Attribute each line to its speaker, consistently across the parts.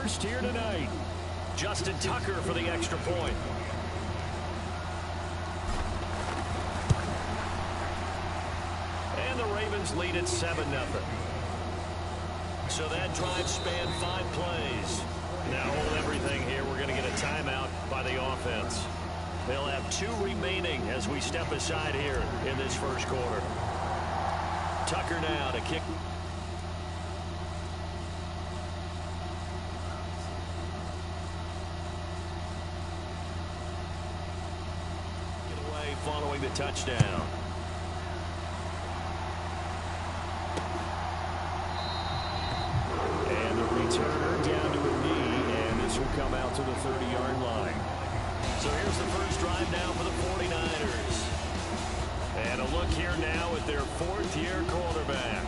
Speaker 1: first here tonight. Justin Tucker for the extra point. And the Ravens lead at 7-0. So that drive spanned 5 plays. Now hold everything here. We're going to get a timeout by the offense. They'll have 2 remaining as we step aside here in this first quarter. Tucker now to kick. Get away following the touchdown. And the returner down to a knee, and this will come out to the 30-yard line. So here's the first drive now for the 49ers. And a look here now at their 4th-year quarterback.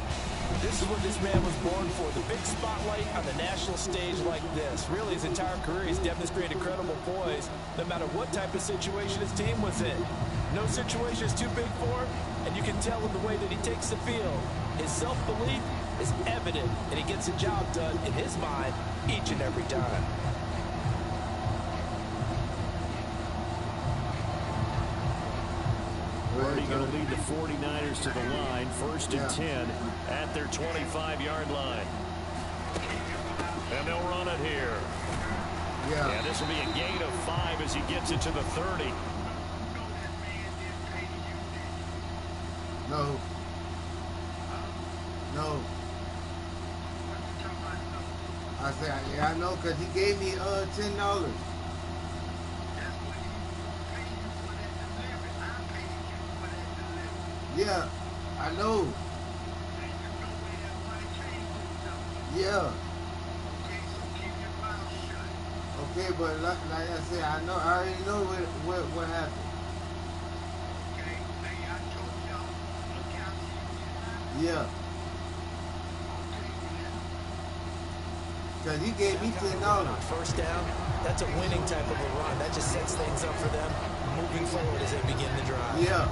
Speaker 2: This is what this man was born for, the big spotlight on the national stage like this. Really, his entire career, he's demonstrated incredible poise, no matter what type of situation his team was in. No situation is too big for him, and you can tell in the way that he takes the field. His self-belief is evident, and he gets the job done in his mind each and every time.
Speaker 1: Already going to lead the 49ers to the line, 1st and 10 at their 25-yard line. And they'll run it here. Yeah, this will be a gain of 5 as he gets it to the 30.
Speaker 3: No. I said, yeah, I know, because he gave me $10. Yeah, I know. Yeah. Okay, but like I said, I already know what happened. Yeah. Because he gave me $10.
Speaker 2: First down, that's a winning type of a run. That just sets things up for them moving forward as they begin the drive.
Speaker 3: Yeah.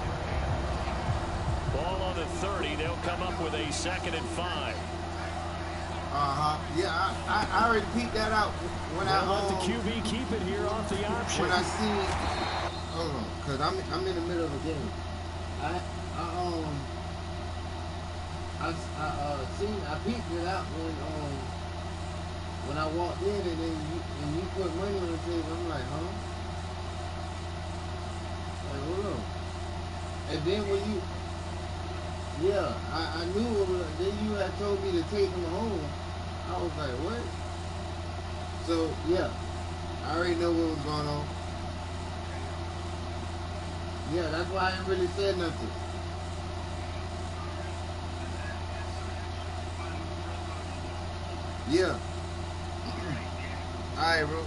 Speaker 1: Ball on the 30. They'll come up with a 2nd and 5.
Speaker 3: Yeah, I already peeped that out when I
Speaker 1: let the QB keep it here off the option.
Speaker 3: When I see, hold on, because I'm in the middle of a game. I peeped it out when I walked in, and then you put money on the table. I'm like, huh? Like, hold on. And then when you, yeah, I knew it was, then you had told me to take him home. I was like, what? So, yeah, I already know what was going on. Yeah, that's why I didn't really say nothing. Yeah. All right, bro.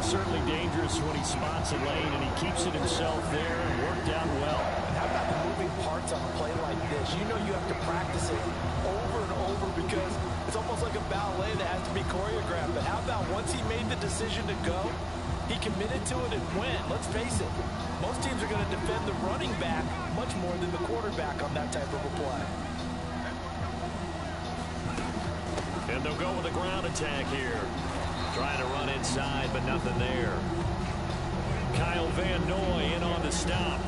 Speaker 1: He's certainly dangerous when he spots a lane, and he keeps it himself there and worked out well.
Speaker 2: And how about the moving parts on a play like this? You know you have to practice it over and over because it's almost like a ballet that has to be choreographed. But how about once he made the decision to go, he committed to it and went. Let's face it, most teams are going to defend the running back much more than the quarterback on that type of a play.
Speaker 1: And they'll go with a ground attack here. Trying to run inside, but nothing there. Kyle Van Noy in on the stop.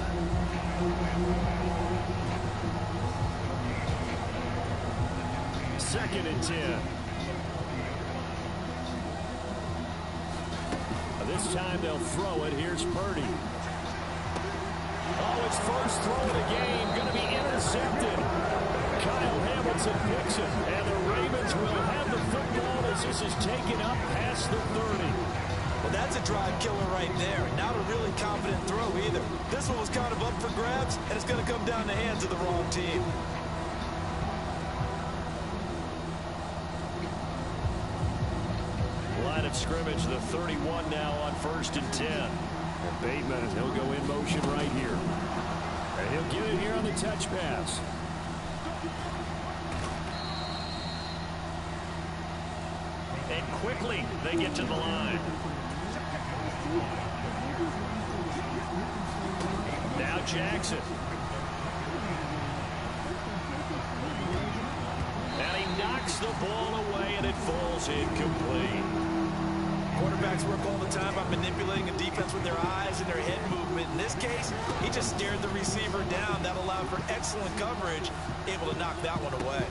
Speaker 1: Second and 10. This time they'll throw it. Here's Purdy. Oh, his first throw of the game going to be intercepted. Kyle Hamilton picks it, and the Ravens will have the football as this is taken up past the 30.
Speaker 2: Well, that's a drive killer right there. Not a really confident throw either. This one was kind of up for grabs, and it's going to come down the hands of the wrong team.
Speaker 1: Line of scrimmage, the 31 now on 1st and 10. And Bateman, he'll go in motion right here. And he'll get it here on the touch pass. And quickly they get to the line. Now Jackson. And he knocks the ball away, and it falls incomplete.
Speaker 2: Quarterbacks work all the time by manipulating a defense with their eyes and their head movement. In this case, he just stared the receiver down. That allowed for excellent coverage, able to knock that one away.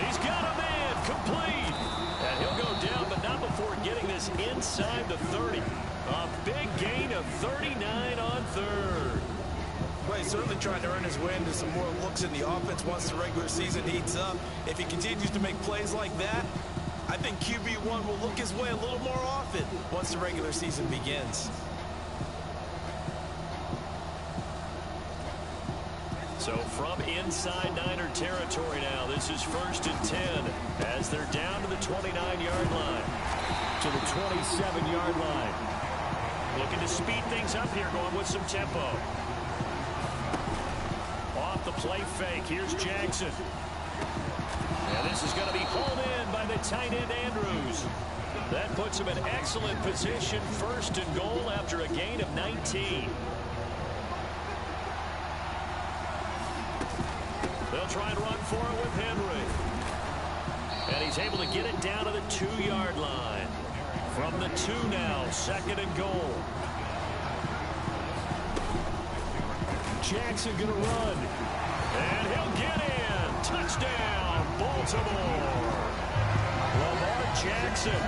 Speaker 1: He's got a man, complete. And he'll go down, but not before getting this inside the 30. A big gain of 39 on third.
Speaker 2: Well, he's certainly trying to earn his way into some more looks in the offense once the regular season heats up. If he continues to make plays like that, I think QB1 will look his way a little more often once the regular season begins.
Speaker 1: So from inside Niner territory now, this is 1st and 10 as they're down to the 29-yard line. To the 27-yard line. Looking to speed things up here, going with some tempo. Off the play fake, here's Jackson. And this is going to be hauled in by the tight end Andrews. That puts him in excellent position, 1st and goal after a gain of 19. They'll try and run for it with Henry. And he's able to get it down to the 2-yard line. From the 2 now, 2nd and goal. Jackson going to run. And he'll get in. Touchdown, Baltimore. Lamar Jackson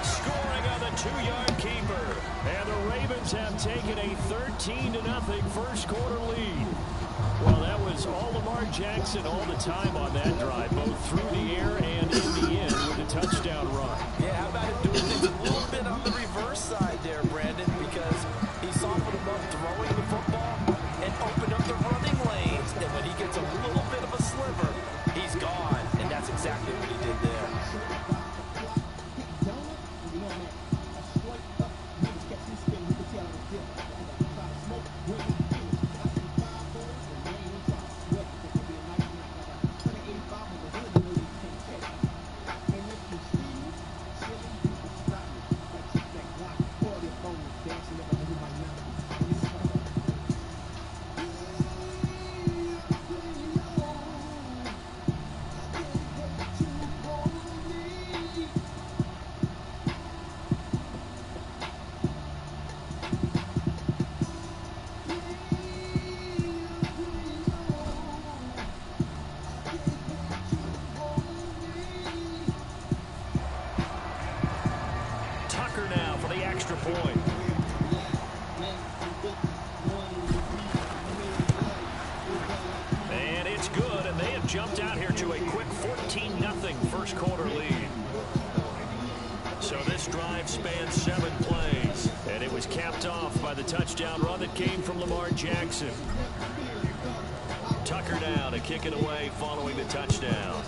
Speaker 1: scoring on the 2-yard keeper. And the Ravens have taken a 13-0 first quarter lead. Well, that was all Lamar Jackson all the time on that drive, both through the air and in the end with a touchdown run.
Speaker 2: Yeah, how about it doing things a little bit on the reverse side there, Brandon, because he softened him up throwing the football and opened up the running lanes. And when he gets a little bit of a sliver, he's gone. And that's exactly what he did there.
Speaker 1: Point. And it's good, and they have jumped out here to a quick 14-0 first quarter lead. So this drive spans 7 plays, and it was capped off by the touchdown run that came from Lamar Jackson. Tucker now to kick it away following the touchdown.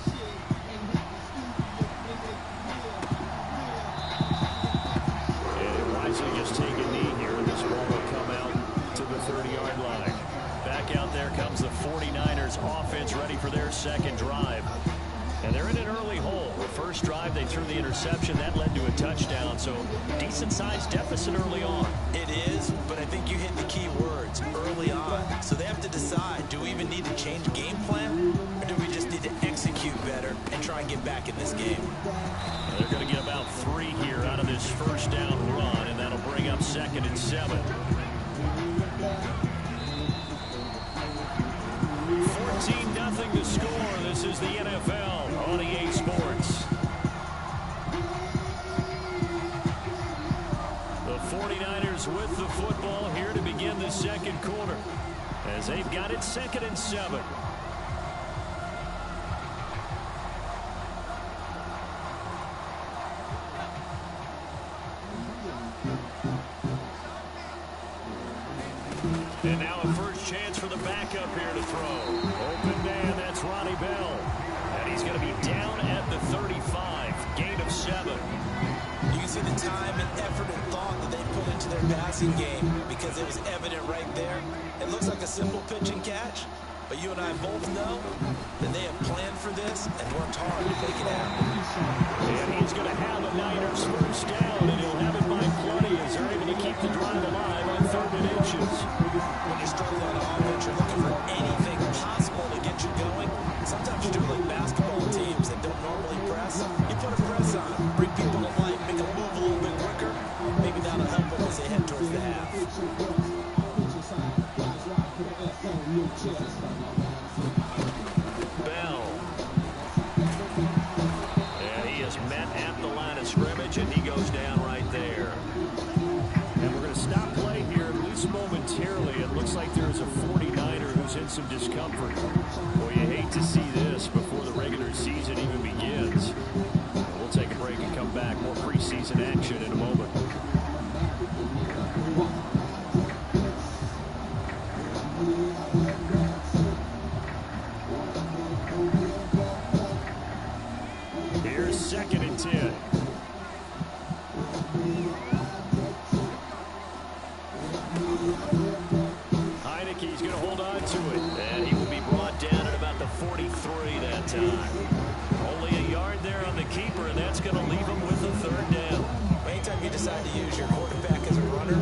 Speaker 1: as they just take a knee here, and this ball will come out to the 30-yard line. Back out there comes the 49ers offense, ready for their second drive. And they're in an early hole. The first drive, they threw the interception. That led to a touchdown, so decent-sized deficit early on.
Speaker 2: It is, but I think you hit the key words, early on. So they have to decide, do we even need to change game plan, or do we just need to execute better and try and get back in this game?
Speaker 1: They're going to get about 3 here out of this first down run, and that'll bring up 2nd and 7. 14-0 to score. This is the NFL on EA Sports. The 49ers with the football here to begin the second quarter, as they've got it 2nd and 7. And now a first chance for the backup here to throw. Open man, that's Ronnie Bell. And he's going to be down at the 35. Gain of 7.
Speaker 2: You can see the time and effort and thought that they put into their passing game, because it was evident right there. It looks like a simple pitch and catch, but you and I both know that they have planned for this and worked hard to make it happen.
Speaker 1: And he's going to have a Niners first down, and he'll have it by plenty as they're able to keep the drive alive on 3rd and inches.
Speaker 2: When you're struggling on offense, you're looking for anything possible to get you going. Sometimes you do it like basketball teams that don't normally press. You put a press on them, bring people to life, make them move a little bit quicker. Maybe that'll help them as they head towards the half.
Speaker 1: Bell. And he is met at the line of scrimmage, and he goes down right there. And we're going to stop play here, at least momentarily. It looks like there's a 49er who's in some discomfort. Well, you hate to see this before the regular season even begins. We'll take a break and come back. More preseason action in a moment. Here's 2nd and 10. Heineke's going to hold on to it, and he will be brought down at about the 43 that time. Only a yard there on the keeper, and that's going to leave him with a 3rd down.
Speaker 2: Anytime you decide to use your quarterback as a runner,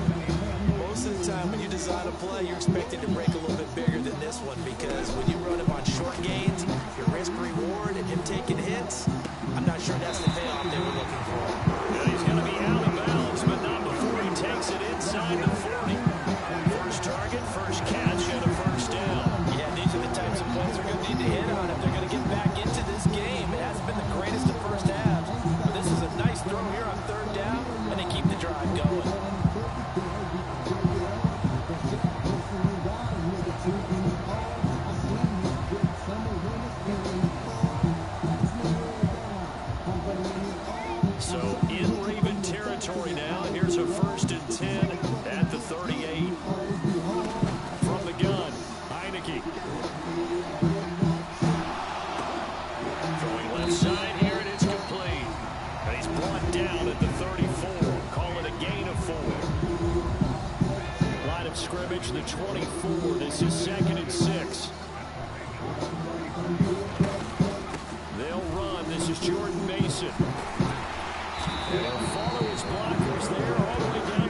Speaker 2: most of the time when you design a play, you're expected to break a little bit bigger than this one, because when you run him on short gains, your risk-reward and him taking hits, I'm not sure that's the payoff they were looking for.
Speaker 1: Yeah, he's going to be out of bounds, but not before he takes it inside the 40. First target, first catch, and a first down.
Speaker 2: Yeah, these are the types of plays they're going to need to hit on if they're going to get back into this game. It hasn't been the greatest of first halves, but this is a nice throw here on 3rd down, and they keep the drive going.
Speaker 1: So in Raven territory now. Here's a 1st and 10 at the 38. From the gun, Heineke. Throwing left side here, and it's complete. And he's brought down at the 34. Call it a gain of 4. Line of scrimmage, the 24. This is 2nd and 6. They'll run. This is Jordan Mason. And he'll follow his blockers there all the way down.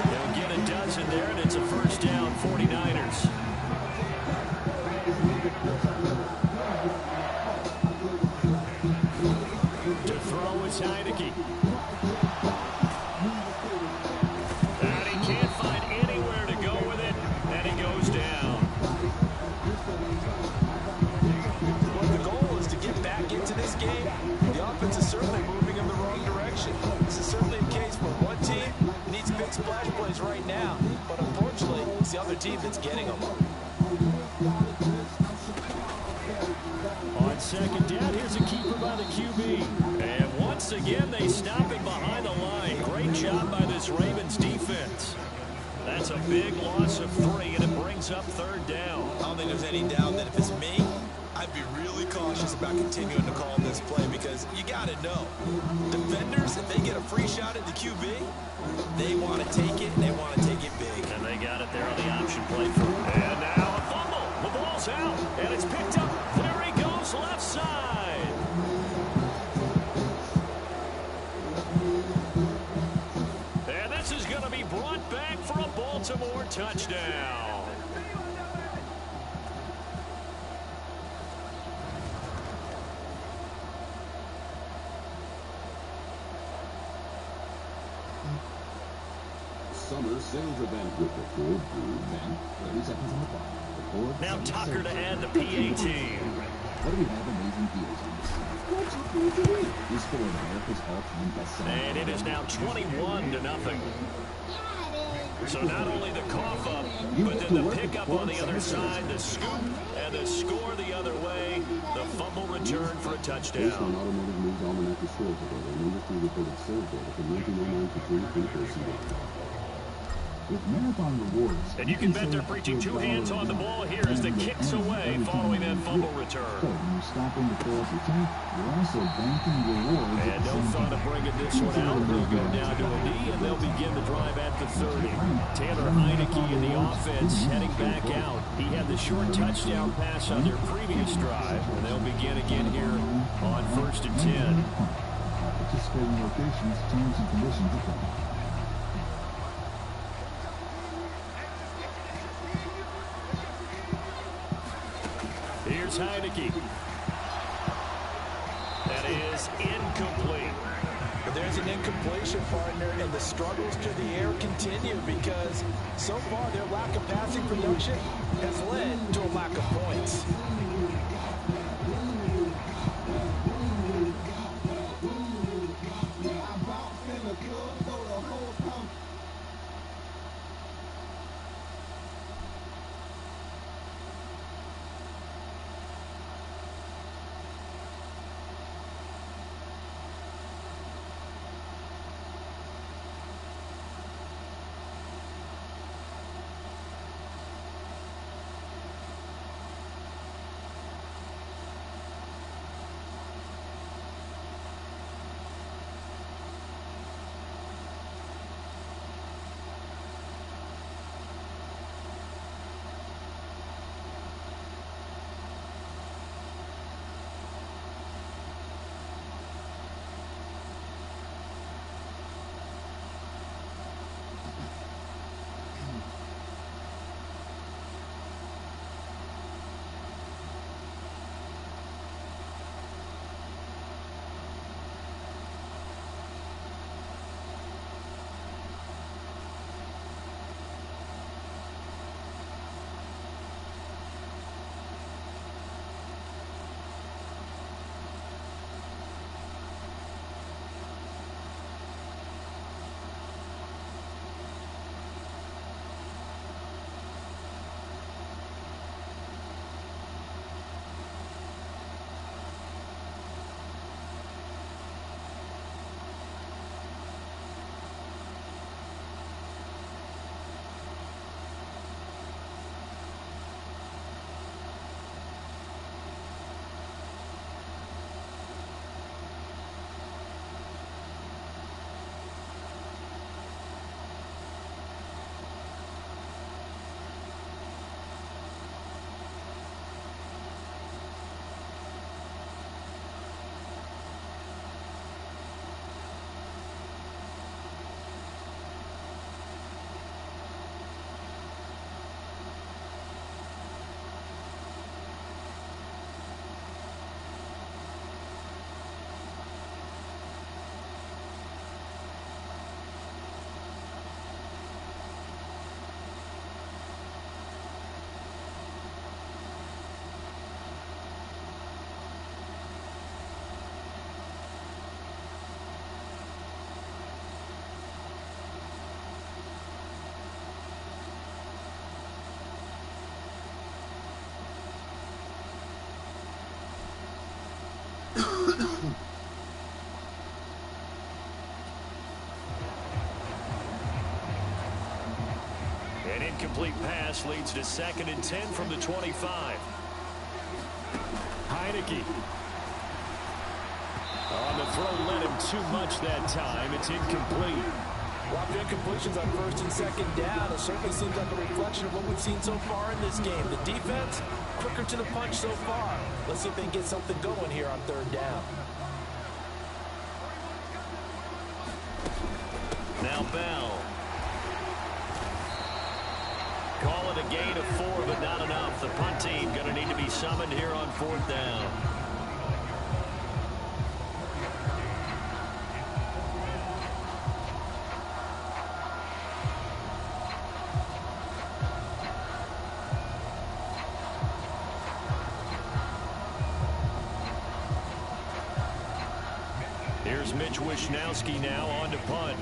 Speaker 1: They'll get a dozen there, and it's a first down, 49ers. To throw is Heineke. And he can't find anywhere to go with it, and he goes down.
Speaker 2: Well, the goal is to get back into this game. The offense is certainly moving in the wrong direction. This is certainly a case where one team needs big splash plays right now, but unfortunately, it's the other team that's getting them.
Speaker 1: On 2nd down, here's a keeper by the QB. And once again, they stop him behind the line. Great job by this Ravens defense. That's a big loss of 3, and it brings up 3rd down.
Speaker 2: I don't think there's any doubt that if it's me, I'd be really cautious about continuing to call this play because you got to know, defenders, if they get a free shot at the QB, they want to take it, and they want to take it big.
Speaker 1: And they got it there on the option play. And now a fumble. The ball's out, and it's picked up. There he goes, left side. And this is going to be brought back for a Baltimore touchdown.
Speaker 4: Summer sales event with the Ford Blue Man. 30 seconds on the clock.
Speaker 1: Now Tucker to add the PAT.
Speaker 4: What do we have amazing deals on this? What's up for today? This Ford America's all-time best-selling.
Speaker 1: And it is now 21-0. So not only the cough up, but then the pickup on the other side, the scoop, and the score the other way. The fumble return for a touchdown.
Speaker 4: Based on Automotive News Almanac sales today, and industry reported sales data from 1909 to 2024. With Marathon Rewards,
Speaker 1: And you can bet they're preaching two hands on the ball here as the kicks away following that fumble return.
Speaker 4: So when you stop in to fill up your tank, you're also banking rewards.
Speaker 1: And no thought of bringing this one out. They'll go down to a knee, and they'll begin the drive at the 30. Taylor Heineke in the offense heading back out. He had the short touchdown pass on their previous drive, and they'll begin again here on 1st and 10.
Speaker 4: Participating locations, terms and conditions apply.
Speaker 1: Here's Heineke. That is incomplete.
Speaker 2: But there's an incompletion, partner, and the struggles to the air continue because so far their lack of passing production has led to a lack of points.
Speaker 1: An incomplete pass leads to 2nd and 10 from the 25. Heineke. On the throw, led him too much that time. It's incomplete.
Speaker 2: A lot of incompletions on first and second down. It certainly seems like a reflection of what we've seen so far in this game. The defense, quicker to the punch so far. Let's see if they can get something going here on third down.
Speaker 1: Now Bell. Call it a gain of 4, but not enough. The punt team going to need to be summoned here on fourth down. Here's Mitch Wishnowski now on to punt.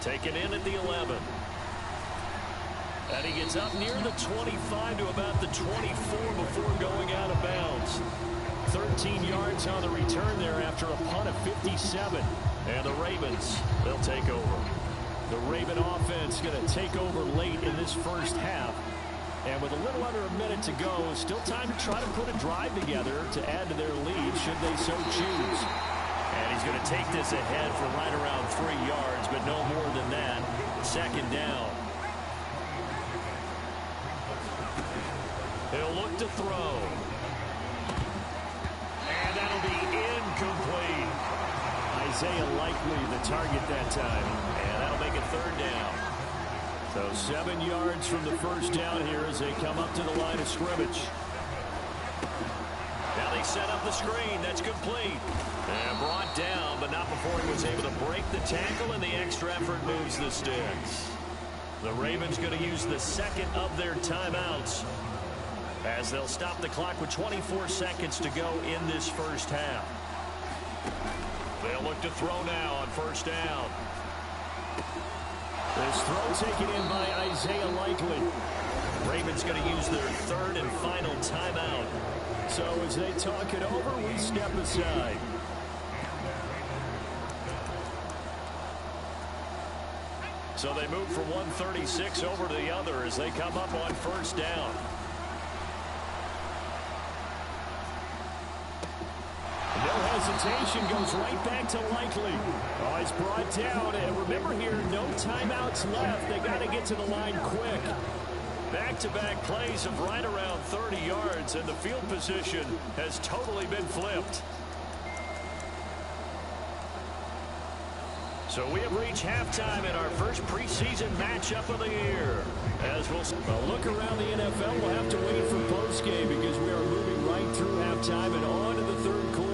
Speaker 1: Taken in at the 11. And he gets up near the 25 to about the 24 before going out of bounds. 13 yards on the return there after a punt of 57. And the Ravens, they'll take over. The Raven offense going to take over late in this first half. And with a little under a minute to go, still time to try to put a drive together to add to their lead should they so choose. And he's going to take this ahead for right around 3 yards, but no more than that. Second down. He'll look to throw. And that'll be incomplete. Isaiah Likely the target that time. And that'll make it third down. So 7 yards from the first down here as they come up to the line of scrimmage. Now they set up the screen. That's complete. And brought down, but not before he was able to break the tackle, and the extra effort moves the sticks. The Ravens going to use the second of their timeouts as they'll stop the clock with 24 seconds to go in this first half. They'll look to throw now on first down. This throw taken in by Isaiah Likely. Ravens going to use their third and final timeout. So as they talk it over, we step aside. So they move from 136 over to the other as they come up on first down. No hesitation, goes right back to Likely. Oh, he's brought down, and remember here, no timeouts left. They got to get to the line quick. Back-to-back plays of right around 30 yards, and the field position has totally been flipped. So we have reached halftime in our first preseason matchup of the year. As we'll look around the NFL, we'll have to wait for postgame because we are moving right through halftime and on to the third quarter.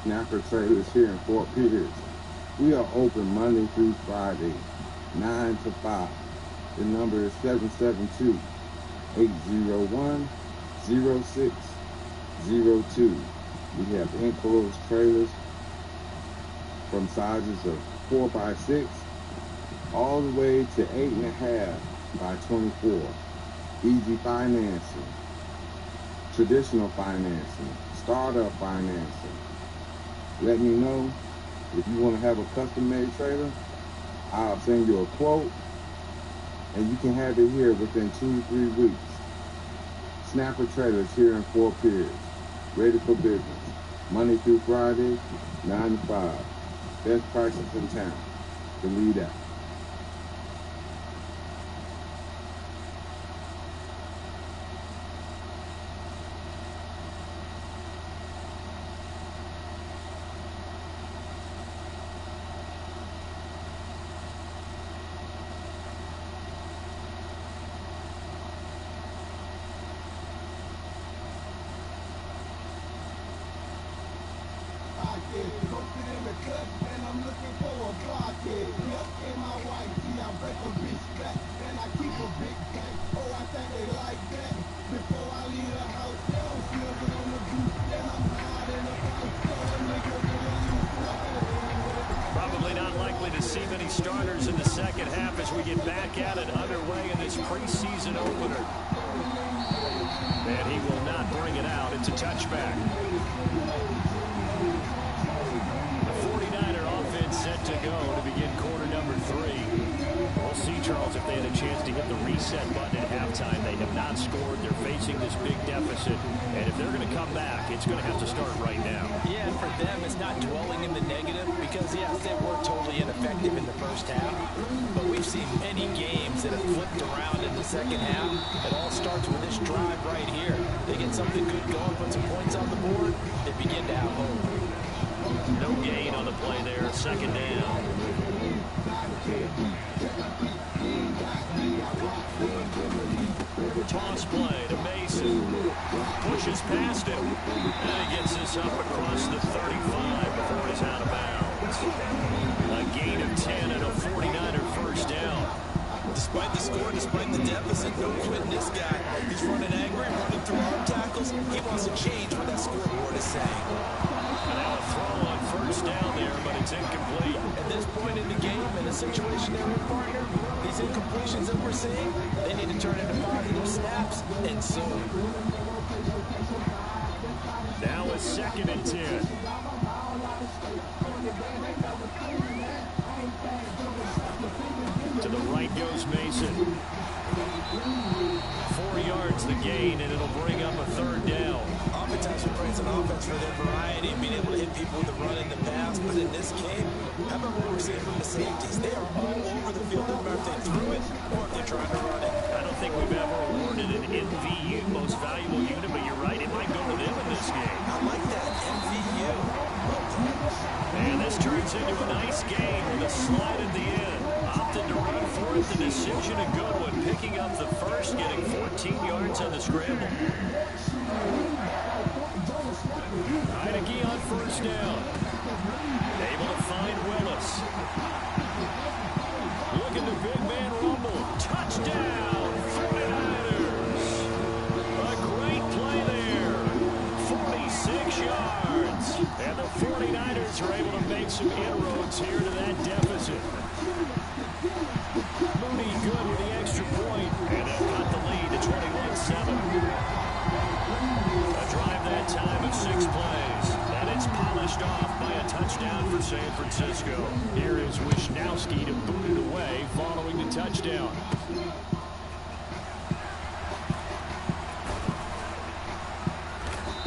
Speaker 3: Snapper Trailers here in Fort Pierce. We are open Monday through Friday, 9 to 5. The number is 772-801-0602. We have enclosed trailers from sizes of 4x6 all the way to 8.5 by 24. Easy financing, traditional financing, startup financing. Let me know if you want to have a custom-made trailer. I'll send you a quote, and you can have it here within 2 to 3 weeks. Snapper Trailers here in Fort Pierce, ready for business. Monday through Friday, 9 to 5. Best prices in town. Believe that.
Speaker 1: Probably not likely to see many starters in the second half as we get back at it underway in this preseason opener. And he will not bring it out. It's a touchback. The 49er offense set to go to begin quarter number 3. We'll see, Charles, if they had a chance to hit the reset button at halftime. They have not scored. They're facing this big deficit. And if they're going to come back, it's going to have to start right now.
Speaker 2: Yeah, and for them, it's not dwelling in the negative because, yes, they were totally ineffective in the first half. But we've seen many games that have flipped around in the second half. It all starts with this drive right here. They get something good going, put some points on the board, they begin to have hope.
Speaker 1: No gain on the play there. Second down. Toss play to Mason. Pushes past him. And he gets this up across the 35 before he's out of bounds. A gain of 10 and a 49er first down.
Speaker 2: Despite the score, despite the deficit, no quitting this guy. He's running angry, running through arm tackles. He wants to change what that scoreboard is saying.
Speaker 1: And now a throw on first down there, but it's incomplete.
Speaker 2: At this point in the game, in a situation they're in, partner, these incompletions that we're seeing, they need to turn into positive snaps, and soon.
Speaker 1: Now a 2nd and 10. To the right goes Mason. 4 yards the gain, and it'll bring up a 3rd down.
Speaker 2: Oftentimes we praise an offense for their variety and being able to hit people with the run and the pass, but in this game, how about what we're seeing from the safeties? They are all over the field, no matter if they threw it or if they're trying to run it.
Speaker 1: I don't think we've ever awarded an MVU, most valuable unit, but you're right, it might go to them in this game.
Speaker 2: I like that, MVU.
Speaker 1: And this turns into a nice game with a slide at the end. Opted to run for it, the decision a good one, picking up the first, getting 14 yards on the scramble. Heineke on first down. Able to find Willis. Look at the big man rumble. Touchdown, 49ers. A great play there. 46 yards. And the 49ers are able to make some inroads here to that deficit. Mooney good with the extra point. And they'll cut the lead to 21-7. A drive that time of 6 plays. And it's polished off by a touchdown for San Francisco. Here is Wisnowski to boot it away following the touchdown.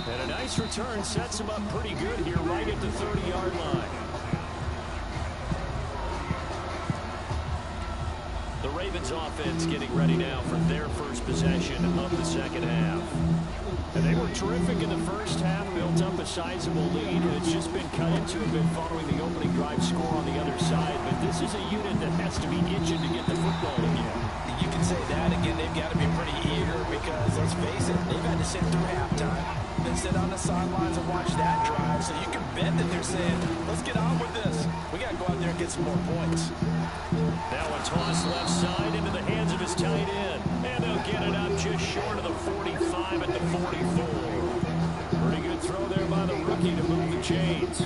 Speaker 1: And a nice return sets him up pretty good here right at the 30-yard line. The Ravens 49ers offense getting ready now for their first possession of the second half. And they were terrific in the first half, built up a sizable lead, and it's just been cut into a bit following the opening drive score on the other side. But this is a unit that has to be itching to get the football again.
Speaker 2: You can say that again. They've got to be pretty eager because, let's face it, they've had to sit through halftime, then sit on the sidelines and watch that drive. So you can bet that they're saying, let's get on with this. We got to go out there and get some more points.
Speaker 1: Now a toss left side into the hands of his tight end. And they'll get it up just short of the 45 at the 44. Pretty good throw there by the rookie to move the chains.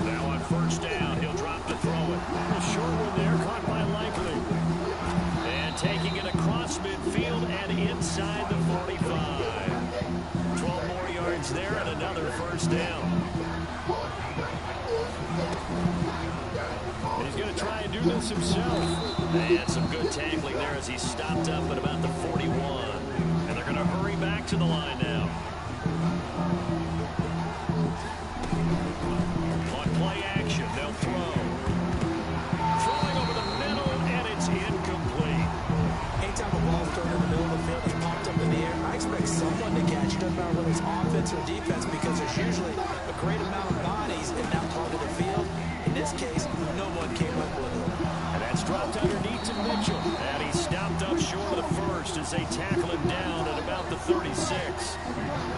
Speaker 1: Now on first down, he'll drop to throw it. A short one there, caught by Likely. And taking it across midfield and inside the 45. 12 more yards there and another first down. He's going to try and do this himself. And some good tackling there as he stopped up at about the 41. And they're going to hurry back to the line now. On play action, they'll throw. Throwing over the middle, and it's incomplete.
Speaker 2: Anytime a ball's thrown in the middle of the field and popped up in the air, I expect someone to catch it. Doesn't matter whether it's offense or defense, because there's usually a great amount of bodies in that part of the field. In this case, no one came up with it.
Speaker 1: And that's dropped underneath to Mitchell. And he stopped up short of the first as they tackle him down at about the 36.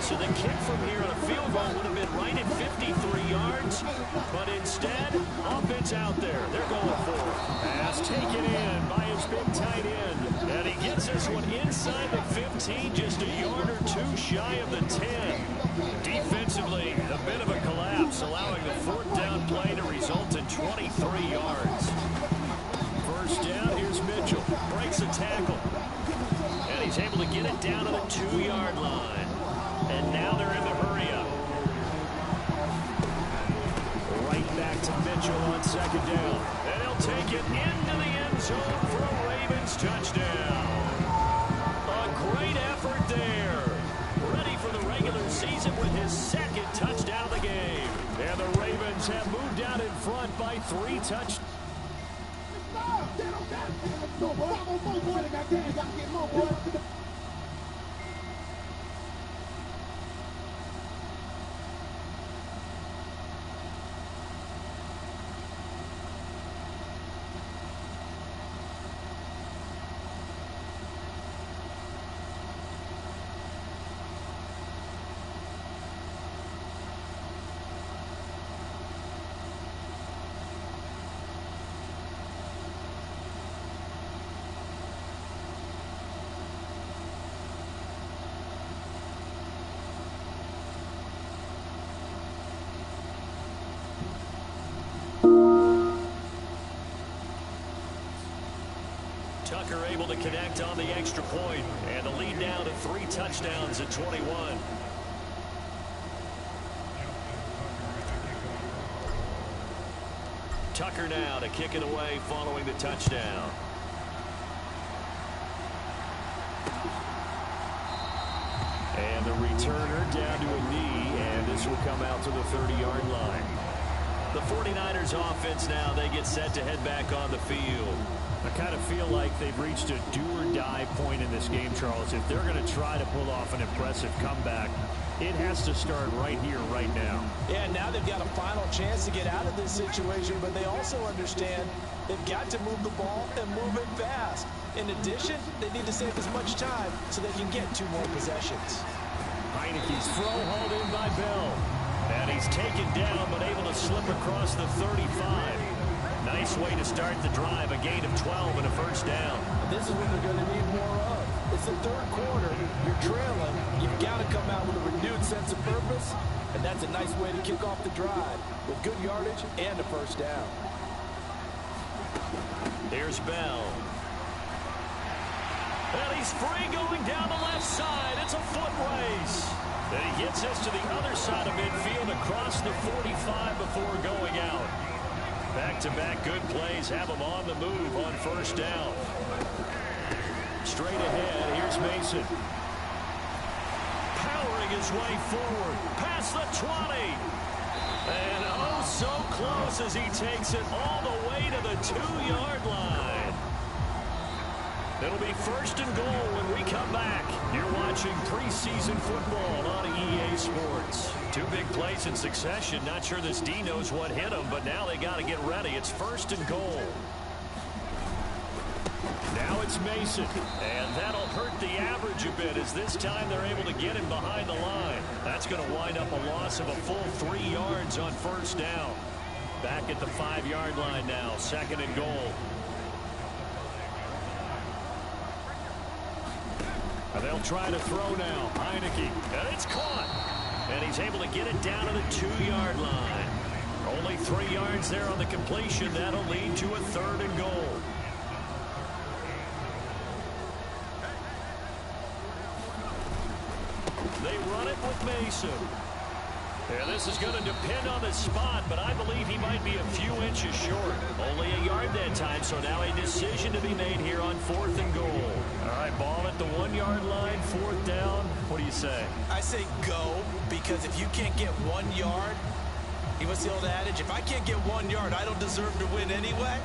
Speaker 1: So the kick from here on a field goal would have been right at 53 yards. But instead, offense out there. They're going for it. Pass taken in by his big tight end. And he gets this one inside the 15, just a yard or two shy of the 10. Defensively, a bit of a collapse, allowing the fourth down play to result in 23 yards. First down, here's Mitchell. Breaks a tackle. And he's able to get it down to the 2-yard line. And now they're in the hurry-up. Right back to Mitchell on second down. And he'll take it into the end zone for a Ravens touchdown. A great effort there. Ready for the regular season with his second touchdown of the game. And the Ravens have moved out in front by 3 touchdowns. Tucker able to connect on the extra point, and the lead now to 3 touchdowns at 21. Tucker now to kick it away following the touchdown. And the returner down to a knee, and this will come out to the 30-yard line. The 49ers offense now, they get set to head back on the field. I kind of feel like they've reached a do-or-die point in this game, Charles. If they're going to try to pull off an impressive comeback, it has to start right here, right now.
Speaker 2: Yeah, now they've got a final chance to get out of this situation, but they also understand they've got to move the ball and move it fast. In addition, they need to save as much time so they can get 2 more possessions.
Speaker 1: Heineke's throw hauled in by Bell. And he's taken down, but able to slip across the 35. Nice way to start the drive, a gain of 12 and a first down.
Speaker 2: This is what they're going to need more of. It's the third quarter. You're trailing. You've got to come out with a renewed sense of purpose, and that's a nice way to kick off the drive with good yardage and a first down.
Speaker 1: Here's Bell. And he's free going down the left side. It's a foot race. And he gets us to the other side of midfield across the 45 before going out. Back-to-back good plays have him on the move on first down. Straight ahead, here's Mason. Powering his way forward, past the 20. And oh, so close as he takes it all the way to the 2-yard line. It'll be first and goal when we come back. You're watching preseason football on EA Sports. Two big plays in succession. Not sure this D knows what hit him, but now they got to get ready. It's first and goal. Now it's Mason, and that'll hurt the average a bit as this time they're able to get him behind the line. That's going to wind up a loss of a full 3 yards on first down. Back at the 5-yard line now, second and goal. And they'll try to throw now. Heineke, and it's caught. And he's able to get it down to the 2-yard line. Only 3 yards there on the completion. That'll lead to a third and goal. They run it with Mason. And this is going to depend on the spot, but I believe he might be a few inches short. Only a yard that time, so now a decision to be made here on fourth and goal. All right, ball at the 1-yard line, fourth down. What do you say?
Speaker 2: I say go, because if you can't get 1 yard, what's the old adage? If I can't get 1 yard, I don't deserve to win anyway.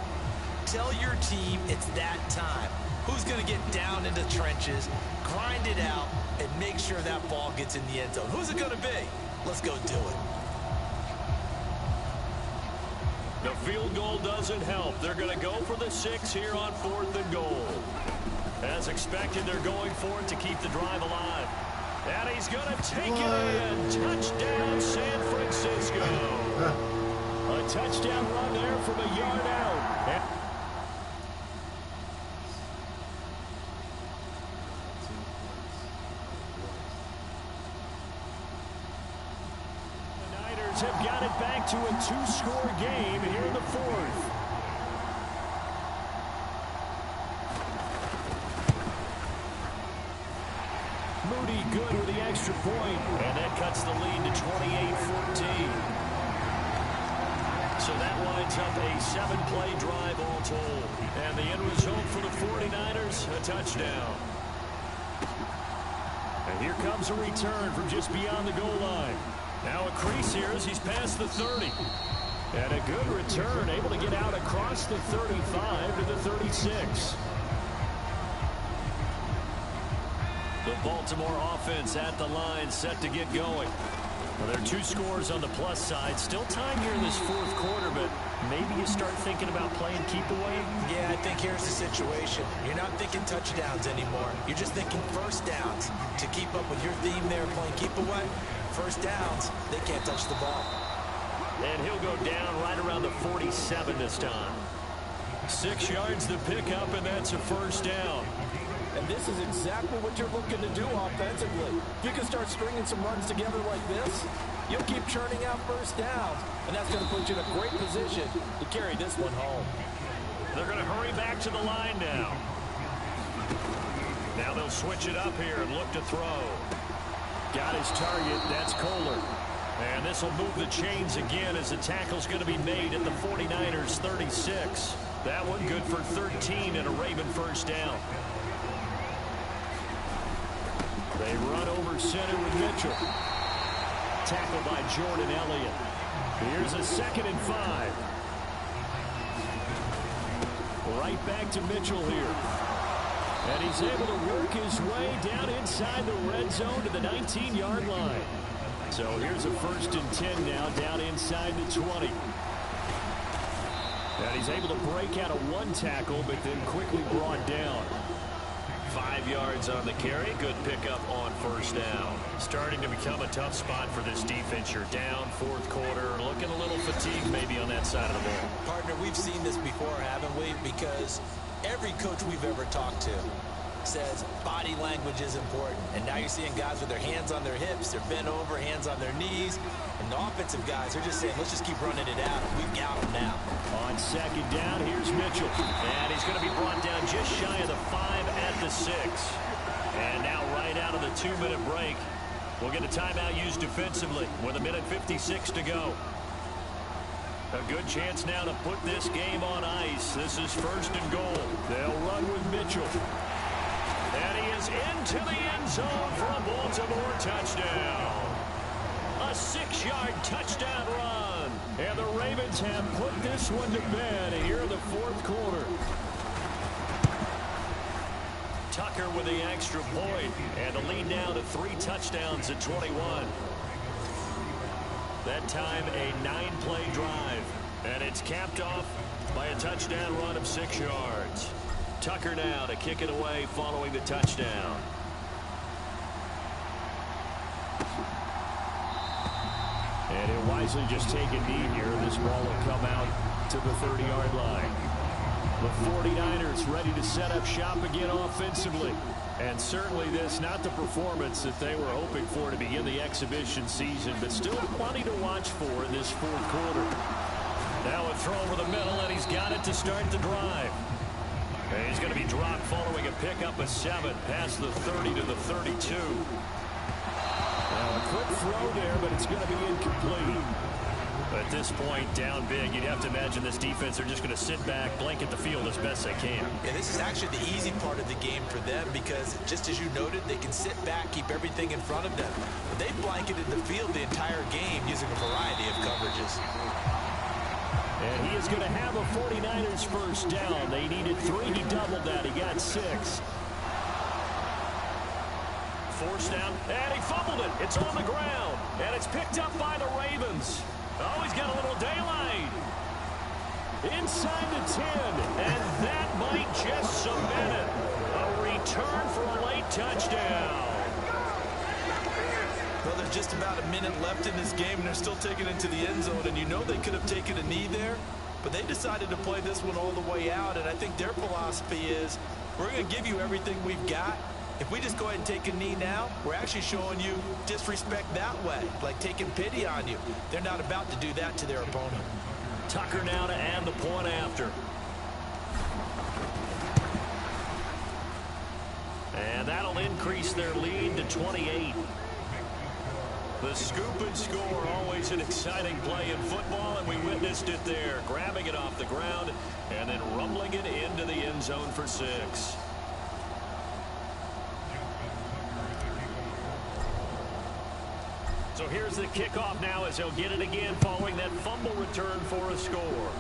Speaker 2: Tell your team it's that time. Who's going to get down into trenches, grind it out, and make sure that ball gets in the end zone? Who's it going to be? Let's go do it.
Speaker 1: The field goal doesn't help. They're going to go for the 6 here on fourth and goal. As expected, they're going for it to keep the drive alive. And he's going to take it in. Touchdown, San Francisco. A touchdown run there from a yard out. Have got it back to a 2-score game here in the fourth. Moody good with the extra point, and that cuts the lead to 28-14. So that winds up a 7-play drive all told. And the end result for the 49ers, a touchdown. And here comes a return from just beyond the goal line. Now a crease here as he's past the 30. And a good return, able to get out across the 35 to the 36. The Baltimore offense at the line, set to get going. Well, there are 2 scores on the plus side. Still time here in this fourth quarter, but maybe you start thinking about playing keep away?
Speaker 2: Yeah, I think here's the situation. You're not thinking touchdowns anymore. You're just thinking first downs. To keep up with your theme there, playing keep away, first downs, they can't touch the ball.
Speaker 1: And he'll go down right around the 47 this time. 6 yards to pick up, and that's a first down.
Speaker 2: And this is exactly what you're looking to do offensively. If you can start stringing some runs together like this, you'll keep churning out first downs, and that's going to put you in a great position to carry this one home.
Speaker 1: They're going to hurry back to the line now. Now they'll switch it up here and look to throw. Got his target. That's Kohler. And this will move the chains again as the tackle's going to be made at the 49ers 36. That one good for 13 and a Raven first down. They run over center with Mitchell. Tackled by Jordan Elliott. Here's a 2nd and 5. Right back to Mitchell here. And he's able to work his way down inside the red zone to the 19-yard line. So here's a 1st and 10 now, down inside the 20. And he's able to break out of 1 tackle, but then quickly brought down. 5 yards on the carry. Good pickup on first down. Starting to become a tough spot for this defense. You're down, fourth quarter. Looking a little fatigued maybe on that side of the ball.
Speaker 2: Partner, we've seen this before, haven't we? Because every coach we've ever talked to says body language is important. And now you're seeing guys with their hands on their hips, they're bent over, hands on their knees. And the offensive guys are just saying, let's just keep running it out. We've got them now.
Speaker 1: On 2nd down, here's Mitchell. And he's going to be brought down just shy of the 5 at the 6. And now right out of the 2-minute break, we'll get a timeout used defensively with 1:56 to go. A good chance now to put this game on ice. This is 1st and goal. They'll run with Mitchell. And he is into the end zone for a Baltimore touchdown. A 6-yard touchdown run. And the Ravens have put this one to bed here in the fourth quarter. Tucker with the extra point, and the lead now to 3 touchdowns at 21. That time a 9-play drive, and it's capped off by a touchdown run of 6 yards. Tucker now to kick it away following the touchdown. And he'll wisely just take a knee here. This ball will come out to the 30-yard line. The 49ers ready to set up shop again offensively. And certainly this, not the performance that they were hoping for to begin the exhibition season, but still plenty to watch for in this fourth quarter. Now a throw over the middle, and he's got it to start the drive. And he's going to be dropped following a pickup of 7 past the 30 to the 32. Now a quick throw there, but it's going to be incomplete. At this point, down big, you'd have to imagine this defense are just going to sit back, blanket the field as best they can.
Speaker 2: Yeah, this is actually the easy part of the game for them because, just as you noted, they can sit back, keep everything in front of them. But they blanketed the field the entire game using a variety of coverages.
Speaker 1: And he is going to have a 49ers first down. They needed 3. He doubled that. He got 6. Forced down, and he fumbled it. It's on the ground, and it's picked up by the Ravens. Oh, he's got a little daylight. Inside the 10, and that might just cement it. A return for a late touchdown.
Speaker 2: Well, there's just about a minute left in this game, and they're still taking it to the end zone, and you know they could have taken a knee there, but they decided to play this one all the way out, and I think their philosophy is, we're going to give you everything we've got. If we just go ahead and take a knee now, we're actually showing you disrespect that way, like taking pity on you. They're not about to do that to their opponent.
Speaker 1: Tucker now to add the point after. And that'll increase their lead to 28. The scoop and score, always an exciting play in football, and we witnessed it there, grabbing it off the ground and then rumbling it into the end zone for 6. So here's the kickoff now as he'll get it again following that fumble return for a score.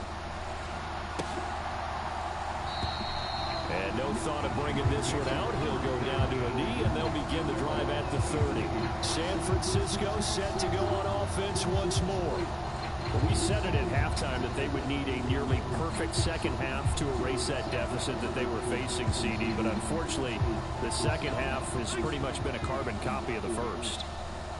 Speaker 1: And no thought of bringing this one out. He'll go down to a knee, and they'll begin the drive at the 30. San Francisco set to go on offense once more. We said it at halftime that they would need a nearly perfect second half to erase that deficit that they were facing, CD. But unfortunately, the second half has pretty much been a carbon copy of the first.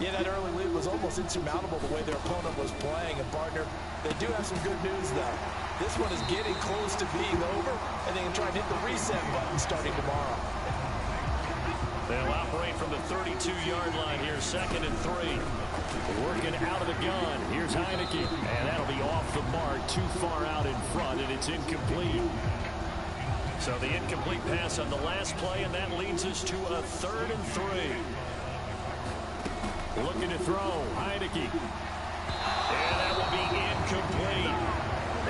Speaker 2: Yeah, that early lead was almost insurmountable the way their opponent was playing. And, partner, they do have some good news, though. This one is getting close to being over, and they can try and hit the reset button starting tomorrow.
Speaker 1: They'll operate from the 32-yard line here, 2nd and 3. Working out of the gun. Here's Heineke, and that'll be off the mark, too far out in front, and it's incomplete. So the incomplete pass on the last play, and that leads us to a 3rd and 3. Looking to throw, Heineke. And that will be incomplete.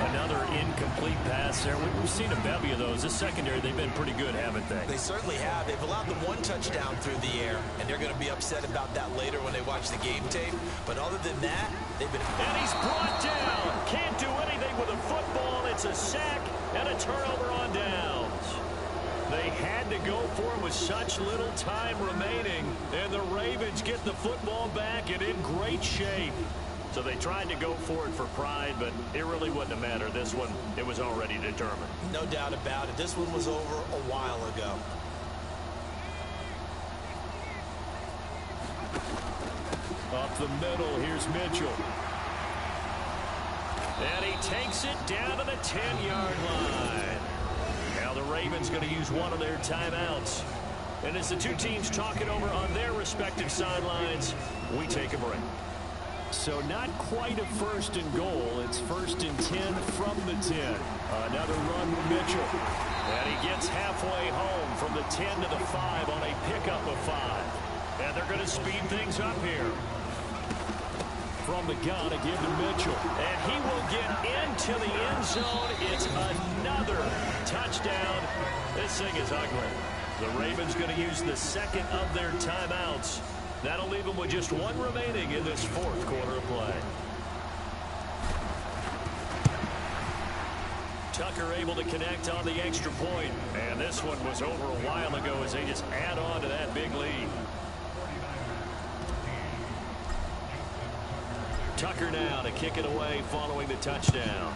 Speaker 1: Another incomplete pass there. We've seen a bevy of those. This secondary, they've been pretty good, haven't they?
Speaker 2: They certainly have. They've allowed the 1 touchdown through the air, and they're going to be upset about that later when they watch the game tape. But other than that, they've been...
Speaker 1: And he's brought down. Can't do anything with a football. It's a sack and a turnover on downs. They had to go for it with such little time remaining, and the Ravens get the football back and in great shape. So they tried to go for it for pride, but it really wouldn't have mattered. This one, it was already determined.
Speaker 2: No doubt about it. This one was over a while ago.
Speaker 1: Up the middle, here's Mitchell. And he takes it down to the 10-yard line. Now the Ravens going to use one of their timeouts. And as the two teams talk it over on their respective sidelines, we take a break. So not quite a 1st and goal. It's 1st and 10 from the 10. Another run with Mitchell. And he gets halfway home from the 10 to the 5 on a pickup of 5. And they're going to speed things up here. From the gun, again to Mitchell. And he will get into the end zone. It's another touchdown. This thing is ugly. The Ravens going to use the 2nd of their timeouts. That'll leave them with just 1 remaining in this 4th quarter of play. Tucker able to connect on the extra point. And this one was over a while ago as they just add on to that big lead. Tucker now to kick it away following the touchdown.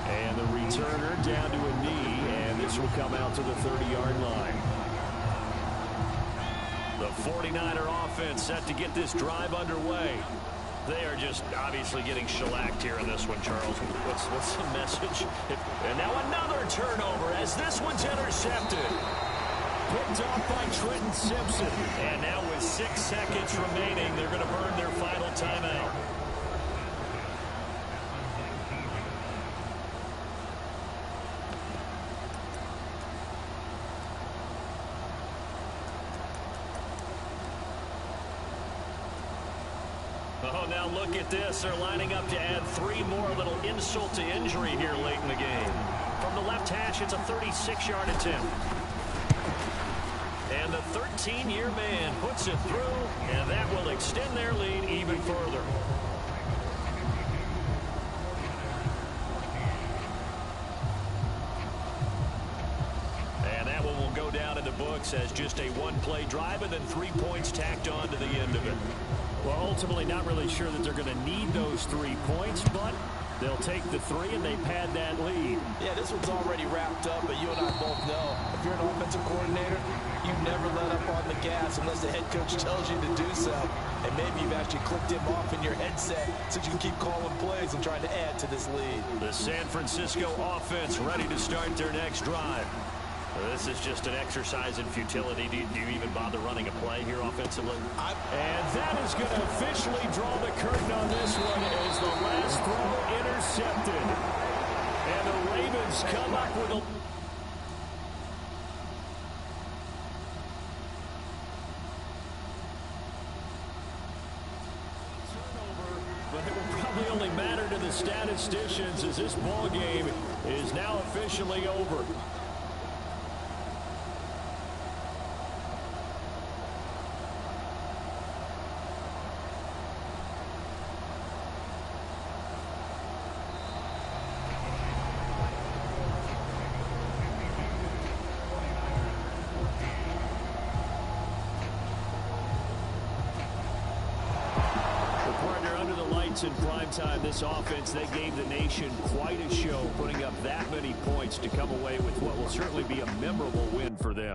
Speaker 1: And the returner down to a knee, and this will come out to the 30-yard line. The 49er offense set to get this drive underway. They are just obviously getting shellacked here in this one, Charles. What's the message? And now another turnover as this one's intercepted. Picked off by Trenton Simpson. And now with 6 seconds remaining, they're going to burn their final timeout. Oh, now look at this. They're lining up to add 3 more, a little insult to injury here late in the game. From the left hash, it's a 36-yard attempt. And the 13-year man puts it through, and that will extend their lead even further. And that one will go down in the books as just a one-play drive and then 3 points tacked on to the end of it. Well, ultimately not really sure that they're going to need those 3 points, but they'll take the 3 and they pad that lead.
Speaker 2: Yeah, this one's already wrapped up, but you and I both know if you're an offensive coordinator, you never let up on the gas unless the head coach tells you to do so. And maybe you've actually clicked him off in your headset so you can keep calling plays and trying to add to this lead.
Speaker 1: The San Francisco offense ready to start their next drive. This is just an exercise in futility. Do you even bother running a play here offensively?
Speaker 5: And that is going to officially draw the curtain on this one as the last throw intercepted. And the Ravens come up with a... turnover, but it will probably only matter to the statisticians as this ball game is now officially over. In prime time, this offense, they gave the nation quite a show, putting up that many points to come away with what will certainly be a memorable win for them.